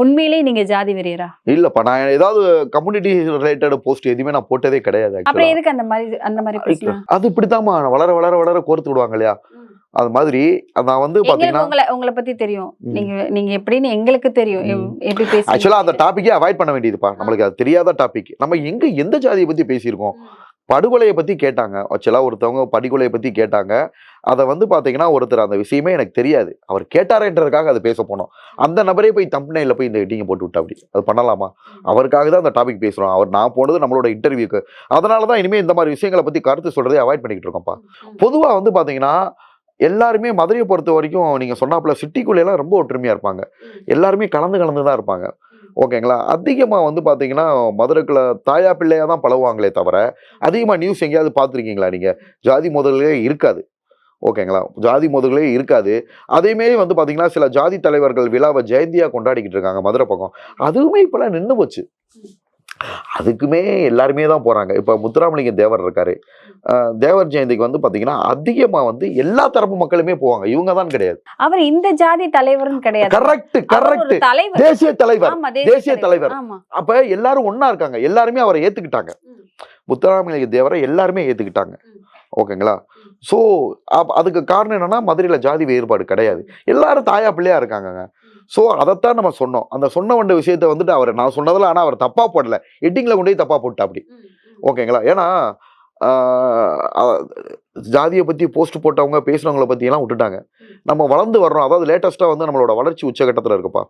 உண்மையிலேயே நீங்க ஜாதி வெறியரா? இல்லப்பா, நான் ஏதாவது கம்யூனிட்டி ரிலேட்டட் போஸ்ட் எதுவுமே நான் போட்டதே கிடையாது. அப்புறம் எதுக்கு அந்த மாதிரி பேசலாம்? அது இப்படித்தாம்மா வளர வளர வளர கோர்த்து விடுவாங்க இல்லையா, அது மாதிரி நான் வந்து பாத்தீங்கன்னா உங்களை பத்தி தெரியும், நீங்க எப்படின்னு எங்களுக்கு தெரியும். எப்படி பேச ஆக்சுவலா அந்த டாபிக்கே அவாய்ட் பண்ண வேண்டியதுப்பா. நம்மளுக்கு அது தெரியாத டாபிக். நம்ம எந்த ஜாதியை பத்தி பேசியிருக்கோம்? படுகொலையை பத்தி கேட்டாங்க. ஆக்சுவலா ஒருத்தவங்க படுகொலையை பத்தி கேட்டாங்க. அதை வந்து பாத்தீங்கன்னா ஒருத்தர் அந்த விஷயமே எனக்கு தெரியாது, அவர் கேட்டாரேன்றதுக்காக அதை பேச போனோம். அந்த நபரே போய் தம்ப்நெயில்ல போய் இந்த ஹெட்டிங்கை போட்டு விட்டா அப்படி அது பண்ணலாமா? அவருக்காக தான் அந்த டாபிக் பேசுறோம். நான் போனது நம்மளோட இன்டர்வியூக்கு. அதனாலதான் இனிமே இந்த மாதிரி விஷயங்களை பத்தி கருத்து சொல்றதே அவாய்ட் பண்ணிக்கிட்டு இருக்கோம்ப்பா. பொதுவா வந்து பாத்தீங்கன்னா எல்லாருமே மதுரையை பொறுத்த வரைக்கும் நீங்க சொன்னாப்புல சிட்டிக்குள்ள எல்லாம் ரொம்ப ஒற்றுமையா இருப்பாங்க. எல்லாருமே கலந்து தான் இருப்பாங்க. ஓகேங்களா? அதிகமா வந்து பாத்தீங்கன்னா மதுரைக்குள்ள தாயா பிள்ளையா தான் பழகுவாங்களே தவிர அதிகமா நியூஸ் எங்கேயாவது பார்த்துருக்கீங்களா நீங்க? ஜாதி மோதல்களே இருக்காது. ஓகேங்களா? ஜாதி மோதல்களே இருக்காது. அதேமாரி வந்து பாத்தீங்கன்னா சில ஜாதி தலைவர்கள் விழாவை ஜெயந்தியா கொண்டாடிக்கிட்டு இருக்காங்க மதுரை பக்கம். அதுவுமே இப்பெல்லாம் நின்று போச்சு. அதுக்குமே எல்லாருமே தான் போறாங்க. இப்ப முத்துராமலிங்க தேவர் இருக்காரு. தேவர் ஜெயந்திக்கு வந்து பாத்தீங்கன்னா அதிகமா வந்து எல்லா தரப்பு மக்களுமே போவாங்க. இவங்க தான் கிடையாது. அவர் இந்த ஜாதி தலைவர்னு கிடையாது. கரெக்ட். தேசிய தலைவர். தேசிய தலைவர். அப்ப எல்லாரும் ஒண்ணா இருக்காங்க. எல்லாருமே அவரை ஏத்துக்கிட்டாங்க. முத்துராமலிங்க தேவரை எல்லாருமே ஏத்துக்கிட்டாங்க. ஓகேங்களா? சோ அதுக்கு காரணம் என்னன்னா மதுரையில ஜாதி வேறுபாடு கிடையாது. எல்லாரும் தாயா பிள்ளையா இருக்காங்க. சோ அதைத்தான் நம்ம சொன்னோம். அந்த சொன்ன வந்த விஷயத்த வந்துட்டு நான் சொன்னதில் ஆனா அவர் தப்பா போடல. ஹெட்டிங்ல கொண்டு போய் தப்பா போட்டா அப்படி. ஓகேங்களா? ஏன்னா ஜாதியை பத்தி போஸ்ட் போட்டவங்க பேசுறவங்களை பத்தி எல்லாம் விட்டுட்டாங்க. நம்ம வளர்ந்து வர்றோம். அதாவது லேட்டஸ்டா வந்து நம்மளோட வளர்ச்சி உச்சகட்டத்துல இருக்குப்பா.